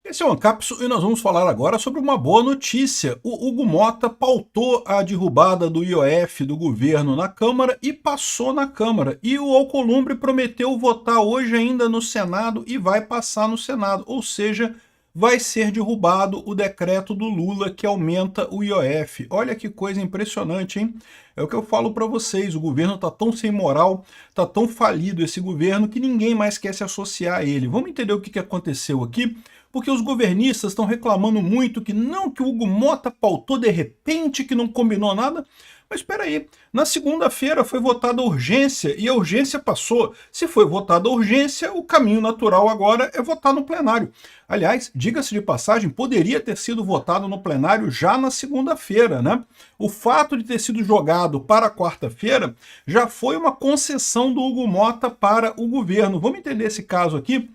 Esse é o Ancapso e nós vamos falar agora sobre uma boa notícia. O Hugo Motta pautou a derrubada do IOF do governo na Câmara e passou na Câmara. E o Alcolumbre prometeu votar hoje ainda no Senado e vai passar no Senado. Ou seja, vai ser derrubado o decreto do Lula que aumenta o IOF. Olha que coisa impressionante, hein? É o que eu falo para vocês, o governo está tão sem moral, está tão falido esse governo que ninguém mais quer se associar a ele. Vamos entender o que aconteceu aqui? Porque os governistas estão reclamando muito que não, que o Hugo Motta pautou de repente, que não combinou nada. Mas espera aí, na segunda-feira foi votada a urgência e a urgência passou. Se foi votada a urgência, o caminho natural agora é votar no plenário. Aliás, diga-se de passagem, poderia ter sido votado no plenário já na segunda-feira, né? O fato de ter sido jogado para quarta-feira já foi uma concessão do Hugo Motta para o governo. Vamos entender esse caso aqui,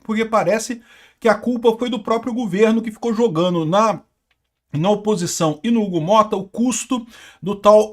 porque parece que a culpa foi do próprio governo que ficou jogando na oposição e no Hugo Motta o custo do tal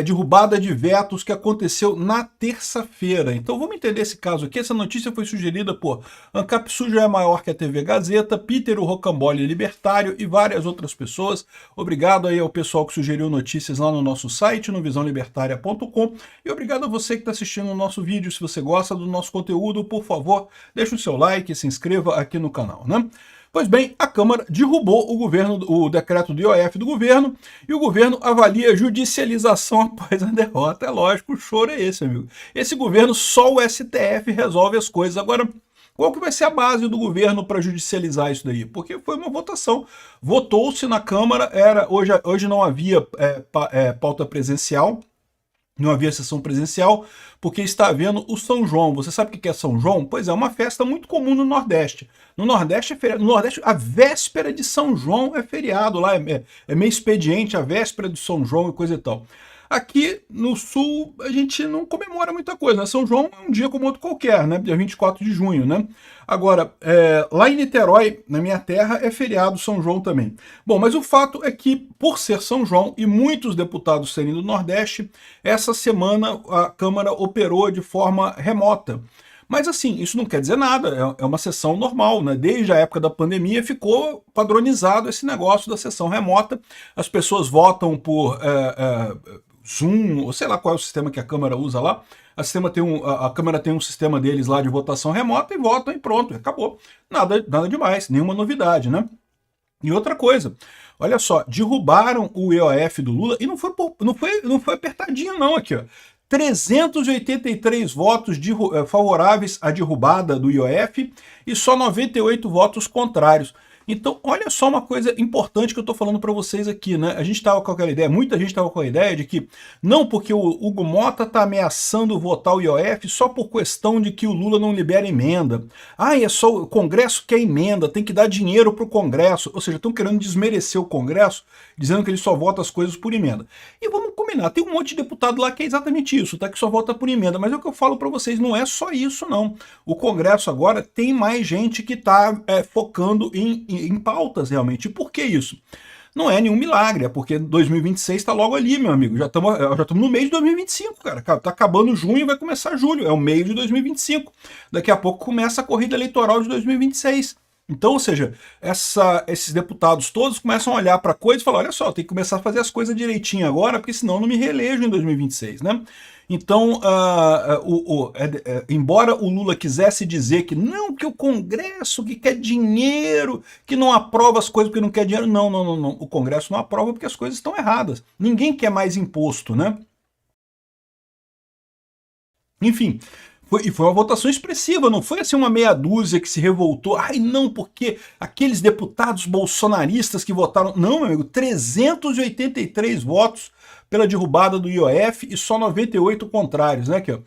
derrubada de vetos que aconteceu na terça-feira. Então vamos entender esse caso aqui. Essa notícia foi sugerida por Ancapsu já é maior que a TV Gazeta, Peter o Rocambole Libertário e várias outras pessoas. Obrigado aí ao pessoal que sugeriu notícias lá no nosso site, no visãolibertaria.com, e obrigado a você que está assistindo o nosso vídeo. Se você gosta do nosso conteúdo, por favor, deixe o seu like e se inscreva aqui no canal, né? Pois bem, a Câmara derrubou o decreto do IOF do governo e o governo avalia judicialização após a derrota. É lógico, o choro é esse, amigo. Esse governo, só o STF resolve as coisas. Agora, qual que vai ser a base do governo para judicializar isso daí? Porque foi uma votação. Votou-se na Câmara, hoje não havia pauta presencial, não havia sessão presencial, porque está havendo o São João. Você sabe o que é São João? Pois é, uma festa muito comum no Nordeste. No Nordeste é feriado. No Nordeste, a véspera de São João é feriado. Lá é meio expediente, a véspera de São João e coisa e tal. Aqui no Sul, a gente não comemora muita coisa, né? São João é um dia como outro qualquer, né? Dia 24 de junho, né? Agora, lá em Niterói, na minha terra, é feriado São João também. Bom, mas o fato é que, por ser São João e muitos deputados serem do Nordeste, essa semana a Câmara operou de forma remota. Mas assim, isso não quer dizer nada, é uma sessão normal, né? Desde a época da pandemia ficou padronizado esse negócio da sessão remota. As pessoas votam por Zoom, ou sei lá qual é o sistema que a Câmara usa lá. A Câmara tem um sistema deles lá de votação remota e votam e pronto, acabou. Nada demais, nenhuma novidade, né? E outra coisa, olha só, derrubaram o IOF do Lula e não foi apertadinho não aqui, ó. 383 votos favoráveis à derrubada do IOF e só 98 votos contrários. Então, olha só uma coisa importante que eu estou falando para vocês aqui, né? A gente estava com aquela ideia, muita gente estava com a ideia de que não porque o Hugo Motta está ameaçando votar o IOF só por questão de que o Lula não libera emenda. Ah, é só o Congresso quer emenda, tem que dar dinheiro para o Congresso. Ou seja, estão querendo desmerecer o Congresso, dizendo que ele só vota as coisas por emenda. E vamos combinar, tem um monte de deputado lá que é exatamente isso, tá? Que só vota por emenda. Mas é o que eu falo para vocês, não é só isso, não. O Congresso agora tem mais gente que está focando em pautas, realmente. E por que isso? Não é nenhum milagre, é porque 2026 está logo ali, meu amigo. Já estamos no mês de 2025, cara. Tá acabando junho e vai começar julho. É o meio de 2025. Daqui a pouco começa a corrida eleitoral de 2026. Então, ou seja, esses deputados todos começam a olhar para a coisa e falar, olha só, tem que começar a fazer as coisas direitinho agora, porque senão eu não me reelejo em 2026, né? Então, embora o Lula quisesse dizer que não, que o Congresso que quer dinheiro, que não aprova as coisas porque não quer dinheiro, não. O Congresso não aprova porque as coisas estão erradas. Ninguém quer mais imposto, né? Enfim, foi uma votação expressiva, não foi assim uma meia dúzia que se revoltou. Ai, não, porque aqueles deputados bolsonaristas que votaram... Não, meu amigo, 383 votos pela derrubada do IOF e só 98 contrários, né? Aqui, ó.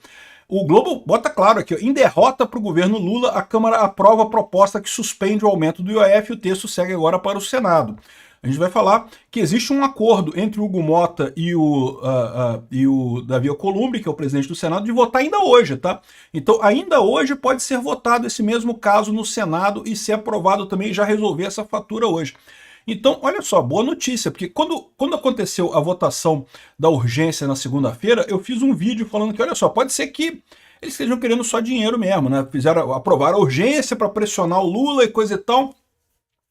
O Globo bota claro aqui, ó, em derrota para o governo Lula, a Câmara aprova a proposta que suspende o aumento do IOF e o texto segue agora para o Senado. A gente vai falar que existe um acordo entre o Hugo Motta e o Davi Alcolumbre, que é o presidente do Senado, de votar ainda hoje, tá? Então, ainda hoje pode ser votado esse mesmo caso no Senado e ser aprovado também, já resolver essa fatura hoje. Então, olha só, boa notícia, porque quando aconteceu a votação da urgência na segunda-feira, eu fiz um vídeo falando que, olha só, pode ser que eles estejam querendo só dinheiro mesmo, né? Aprovaram a urgência para pressionar o Lula e coisa e tal.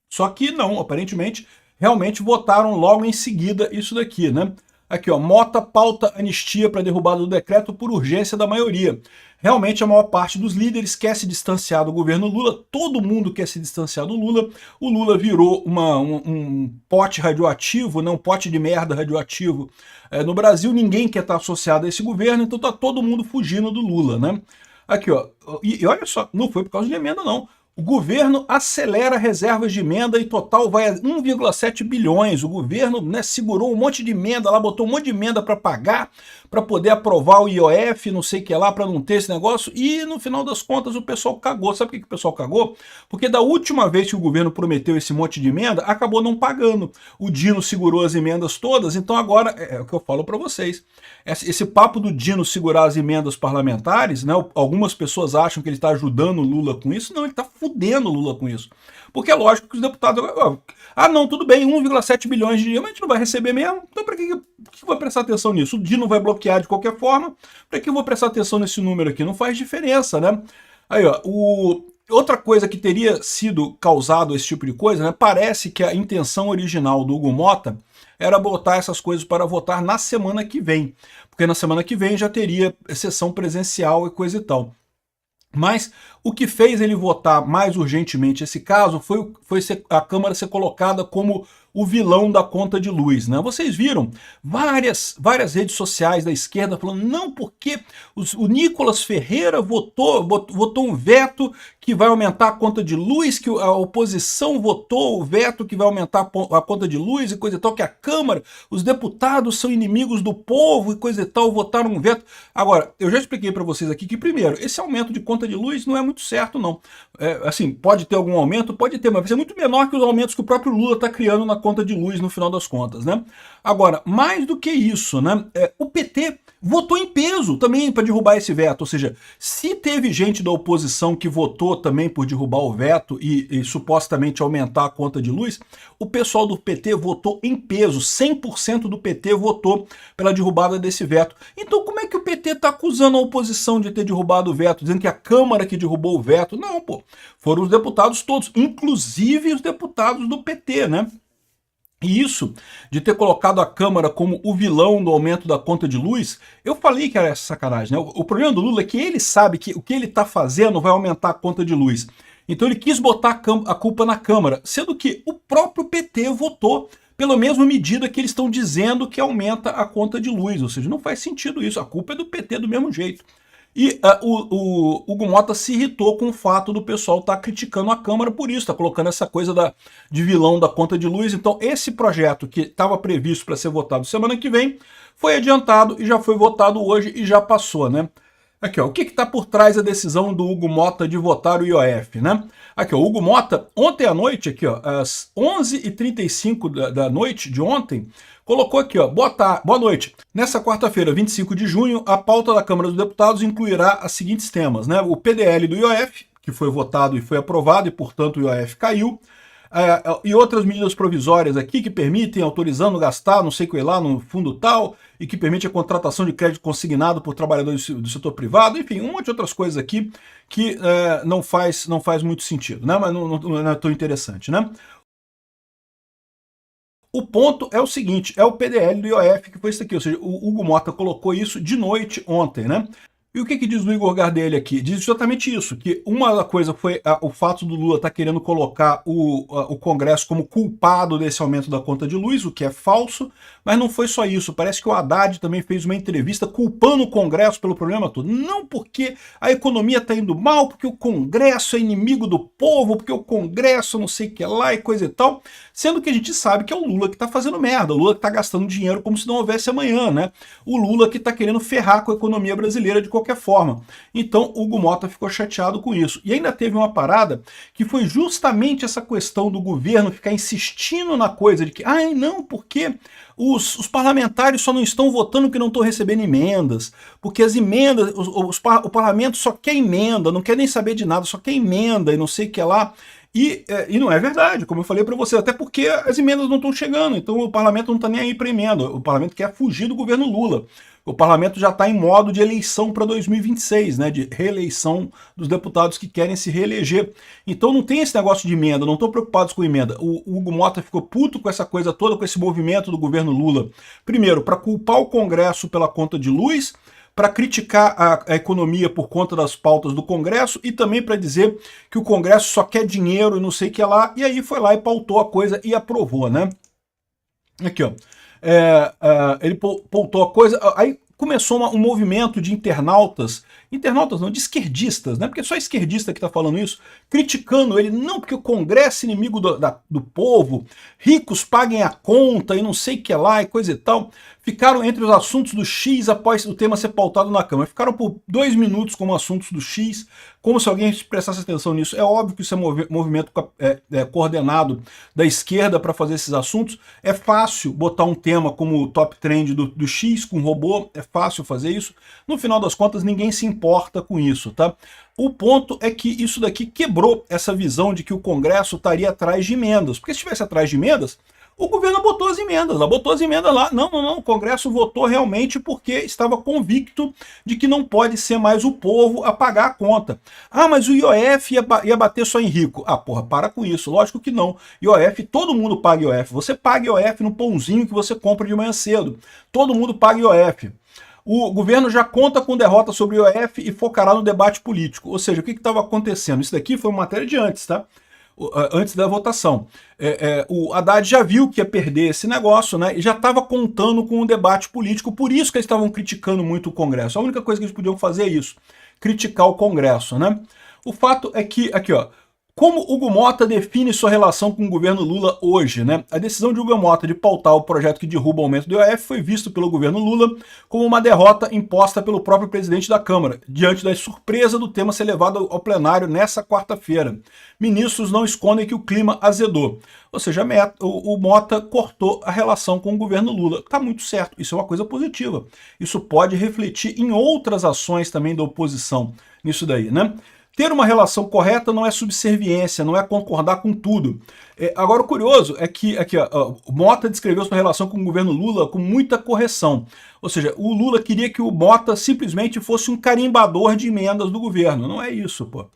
Só que não, aparentemente, realmente votaram logo em seguida isso daqui, né? Aqui, ó, Mota pauta anistia para derrubada do decreto por urgência da maioria. Realmente a maior parte dos líderes quer se distanciar do governo Lula, todo mundo quer se distanciar do Lula. O Lula virou um pote radioativo, né, um pote de merda radioativo no Brasil, ninguém quer estar associado a esse governo, então tá todo mundo fugindo do Lula, né? Aqui, ó, e olha só, não foi por causa de emenda, não. O governo acelera reservas de emenda e total vai a 1,7 bilhões. O governo, né, segurou um monte de emenda lá, botou um monte de emenda para pagar, para poder aprovar o IOF, não sei o que lá, para não ter esse negócio. E no final das contas o pessoal cagou. Sabe por que o pessoal cagou? Porque da última vez que o governo prometeu esse monte de emenda, acabou não pagando. O Dino segurou as emendas todas, então agora, é o que eu falo para vocês. Esse papo do Dino segurar as emendas parlamentares, né, algumas pessoas acham que ele está ajudando o Lula com isso. Não, ele está fudendo o Lula com isso. Porque é lógico que os deputados... não, tudo bem, 1,7 bilhões de dinheiro, mas a gente não vai receber mesmo. Então para que eu vou prestar atenção nisso? O Dino vai bloquear de qualquer forma. Para que eu vou prestar atenção nesse número aqui? Não faz diferença, né? Aí, ó, outra coisa que teria sido causado esse tipo de coisa, né? Parece que a intenção original do Hugo Mota era botar essas coisas para votar na semana que vem. Porque na semana que vem já teria sessão presencial e coisa e tal. Mas o que fez ele votar mais urgentemente esse caso foi a Câmara ser colocada como o vilão da conta de luz, né? Vocês viram várias redes sociais da esquerda falando, não, porque o Nicolas Ferreira votou um veto que vai aumentar a conta de luz, que a oposição votou o veto que vai aumentar a conta de luz e coisa e tal, que a Câmara, os deputados são inimigos do povo e coisa e tal, votaram um veto. Agora, eu já expliquei para vocês aqui que, primeiro, esse aumento de conta de luz não é muito certo, não. Assim, pode ter algum aumento? Pode ter, mas vai ser muito menor que os aumentos que o próprio Lula está criando na conta de luz no final das contas, né? Agora, mais do que isso, né? O PT votou em peso também para derrubar esse veto, ou seja, se teve gente da oposição que votou também por derrubar o veto e supostamente aumentar a conta de luz, o pessoal do PT votou em peso, 100% do PT votou pela derrubada desse veto. Então como é que o PT está acusando a oposição de ter derrubado o veto, dizendo que a Câmara que derrubou o veto? Não, pô, foram os deputados todos, inclusive os deputados do PT, né? E isso, de ter colocado a Câmara como o vilão do aumento da conta de luz, eu falei que era essa sacanagem, né? O problema do Lula é que ele sabe que o que ele está fazendo vai aumentar a conta de luz. Então ele quis botar a culpa na Câmara, sendo que o próprio PT votou pela mesma medida que eles estão dizendo que aumenta a conta de luz. Ou seja, não faz sentido isso, a culpa é do PT do mesmo jeito. E o Hugo Mota se irritou com o fato do pessoal estar criticando a Câmara por isso, está colocando essa coisa de vilão da conta de luz. Então esse projeto que estava previsto para ser votado semana que vem foi adiantado e já foi votado hoje e já passou, né? Aqui, ó, o que está por trás da decisão do Hugo Mota de votar o IOF, né? Aqui, ó, o Hugo Mota, ontem à noite, aqui, ó, às 11h35 da noite de ontem, colocou aqui, ó, boa noite. Nessa quarta-feira, 25 de junho, a pauta da Câmara dos Deputados incluirá os seguintes temas, né? O PDL do IOF, que foi votado e foi aprovado e, portanto, o IOF caiu. E outras medidas provisórias aqui que permitem, autorizando gastar, não sei o que lá, no fundo tal, e que permite a contratação de crédito consignado por trabalhadores do setor privado, enfim, um monte de outras coisas aqui que não faz muito sentido, né? Mas não é tão interessante, né? O ponto é o seguinte, é o PDL do IOF que foi isso aqui, ou seja, o Hugo Mota colocou isso de noite ontem, né? E o que diz o Igor Gardelli aqui? Diz exatamente isso, que uma coisa foi o fato do Lula estar querendo colocar o Congresso como culpado desse aumento da conta de luz, o que é falso, mas não foi só isso. Parece que o Haddad também fez uma entrevista culpando o Congresso pelo problema todo. Não porque a economia está indo mal, porque o Congresso é inimigo do povo, porque o Congresso não sei o que lá e coisa e tal, sendo que a gente sabe que é o Lula que está fazendo merda, o Lula que está gastando dinheiro como se não houvesse amanhã, né? O Lula que está querendo ferrar com a economia brasileira de qualquer forma. Então o Hugo Mota ficou chateado com isso. E ainda teve uma parada que foi justamente essa questão do governo ficar insistindo na coisa de que, não, porque os parlamentares só não estão votando porque não estão recebendo emendas, porque as emendas, o parlamento só quer emenda, não quer nem saber de nada, só quer emenda e não sei o que lá. E não é verdade, como eu falei para você, até porque as emendas não estão chegando, então o parlamento não está nem aí para emenda, o parlamento quer fugir do governo Lula. O parlamento já está em modo de eleição para 2026, né, de reeleição dos deputados que querem se reeleger. Então não tem esse negócio de emenda, não estão preocupados com emenda. O Hugo Mota ficou puto com essa coisa toda, com esse movimento do governo Lula. Primeiro, para culpar o Congresso pela conta de luz, para criticar a economia por conta das pautas do Congresso e também para dizer que o Congresso só quer dinheiro e não sei o que lá, e aí foi lá e pautou a coisa e aprovou, né? Aqui, ó. Ele pautou a coisa, aí começou um movimento de internautas não, de esquerdistas, né? Porque é só esquerdista que está falando isso, criticando ele, não, porque o Congresso é inimigo do povo, ricos paguem a conta e não sei o que lá e coisa e tal. Ficaram entre os assuntos do X após o tema ser pautado na Câmara. Ficaram por 2 minutos como assuntos do X, como se alguém prestasse atenção nisso. É óbvio que isso é movimento coordenado da esquerda para fazer esses assuntos. É fácil botar um tema como o top trend do X com robô, é fácil fazer isso. No final das contas, ninguém se importa com isso, tá? O ponto é que isso daqui quebrou essa visão de que o Congresso estaria atrás de emendas. Porque se estivesse atrás de emendas, o governo botou as emendas, lá. Não, o Congresso votou realmente porque estava convicto de que não pode ser mais o povo a pagar a conta. Ah, mas o IOF ia bater só em rico. Ah, porra, para com isso. Lógico que não. IOF, todo mundo paga IOF. Você paga IOF no pãozinho que você compra de manhã cedo. Todo mundo paga IOF. O governo já conta com derrota sobre o IOF e focará no debate político. Ou seja, o que estava acontecendo? Isso daqui foi uma matéria de antes, tá? Antes da votação. O Haddad já viu que ia perder esse negócio, né? E já estava contando com o debate político, por isso que eles estavam criticando muito o Congresso. A única coisa que eles podiam fazer é isso, criticar o Congresso, né? O fato é que, aqui ó, como Hugo Mota define sua relação com o governo Lula hoje, né? A decisão de Hugo Mota de pautar o projeto que derruba o aumento do IOF foi visto pelo governo Lula como uma derrota imposta pelo próprio presidente da Câmara, diante da surpresa do tema ser levado ao plenário nessa quarta-feira. Ministros não escondem que o clima azedou. Ou seja, o Mota cortou a relação com o governo Lula. Tá muito certo, isso é uma coisa positiva. Isso pode refletir em outras ações também da oposição nisso daí, né? Ter uma relação correta não é subserviência, não é concordar com tudo. Agora, o curioso é que aqui, ó, o Mota descreveu sua relação com o governo Lula com muita correção. Ou seja, o Lula queria que o Mota simplesmente fosse um carimbador de emendas do governo. Não é isso, pô.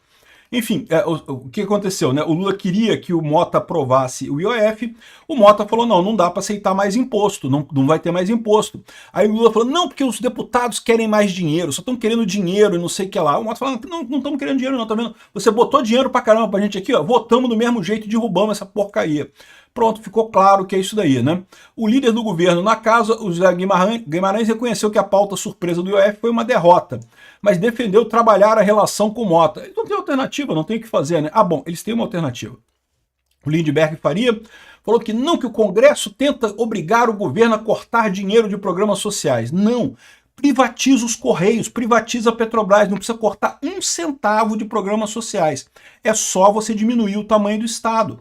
Enfim, o que aconteceu, né? O Lula queria que o Mota aprovasse o IOF, o Mota falou, não dá para aceitar mais imposto, não vai ter mais imposto. Aí o Lula falou, não, porque os deputados querem mais dinheiro, só estão querendo dinheiro e não sei o que lá. O Mota falou, não estamos querendo dinheiro não, tá vendo? Você botou dinheiro pra caramba pra gente aqui, ó, votamos do mesmo jeito e derrubamos essa porcaria. Pronto, ficou claro que é isso daí, né? O líder do governo na casa, o José Guimarães, reconheceu que a pauta surpresa do IOF foi uma derrota, mas defendeu trabalhar a relação com o Mota. Eles não tem alternativa, não tem o que fazer, né? Ah, bom, eles têm uma alternativa. O Lindbergh Faria falou que não, que o Congresso tenta obrigar o governo a cortar dinheiro de programas sociais. Não, privatiza os Correios, privatiza a Petrobras, não precisa cortar 1 centavo de programas sociais. É só você diminuir o tamanho do Estado.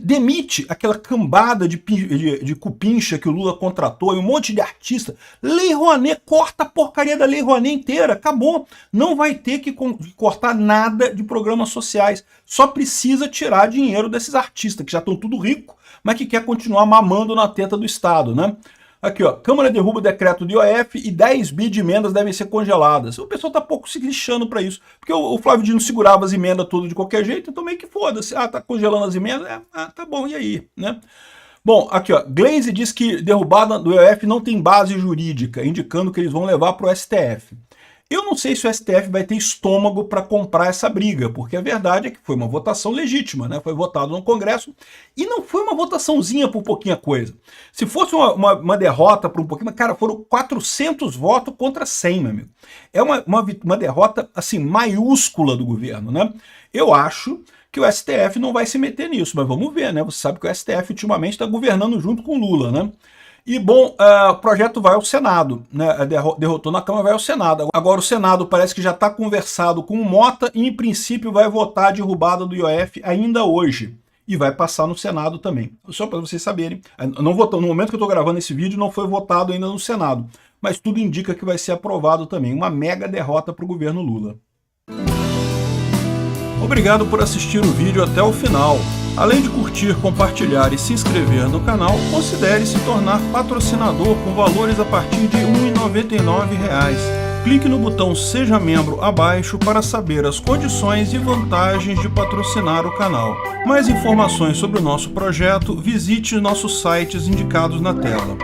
Demite aquela cambada de cupincha que o Lula contratou e um monte de artista. Lei Rouanet, corta a porcaria da Lei Rouanet inteira, acabou. Não vai ter que cortar nada de programas sociais. Só precisa tirar dinheiro desses artistas, que já estão tudo rico, mas que quer continuar mamando na teta do Estado, né? Aqui, ó, Câmara derruba o decreto do IOF e 10 bi de emendas devem ser congeladas. O pessoal tá pouco se lixando para isso, porque o Flávio Dino segurava as emendas tudo de qualquer jeito, então meio que foda-se. Ah, tá congelando as emendas? Tá bom, e aí, né? Bom, aqui, ó, Glaze diz que derrubada do IOF não tem base jurídica, indicando que eles vão levar para o STF. Eu não sei se o STF vai ter estômago para comprar essa briga, porque a verdade é que foi uma votação legítima, né? Foi votado no Congresso e não foi uma votaçãozinha por pouquinha coisa. Se fosse uma derrota por um pouquinho, mas, cara, foram 400 votos contra 100, meu amigo. É uma derrota, assim, maiúscula do governo, né? Eu acho que o STF não vai se meter nisso, mas vamos ver, né? Você sabe que o STF ultimamente está governando junto com o Lula, né? E, bom, o projeto vai ao Senado, né? Derrotou na Câmara, vai ao Senado. Agora o Senado parece que já está conversado com o Mota e, em princípio, vai votar a derrubada do IOF ainda hoje. E vai passar no Senado também. Só para vocês saberem. Não votou, no momento que eu estou gravando esse vídeo, não foi votado ainda no Senado. Mas tudo indica que vai ser aprovado também. Uma mega derrota para o governo Lula. Obrigado por assistir o vídeo até o final. Além de curtir, compartilhar e se inscrever no canal, considere se tornar patrocinador com valores a partir de R$ 1,99. Clique no botão Seja Membro abaixo para saber as condições e vantagens de patrocinar o canal. Mais informações sobre o nosso projeto, visite nossos sites indicados na tela.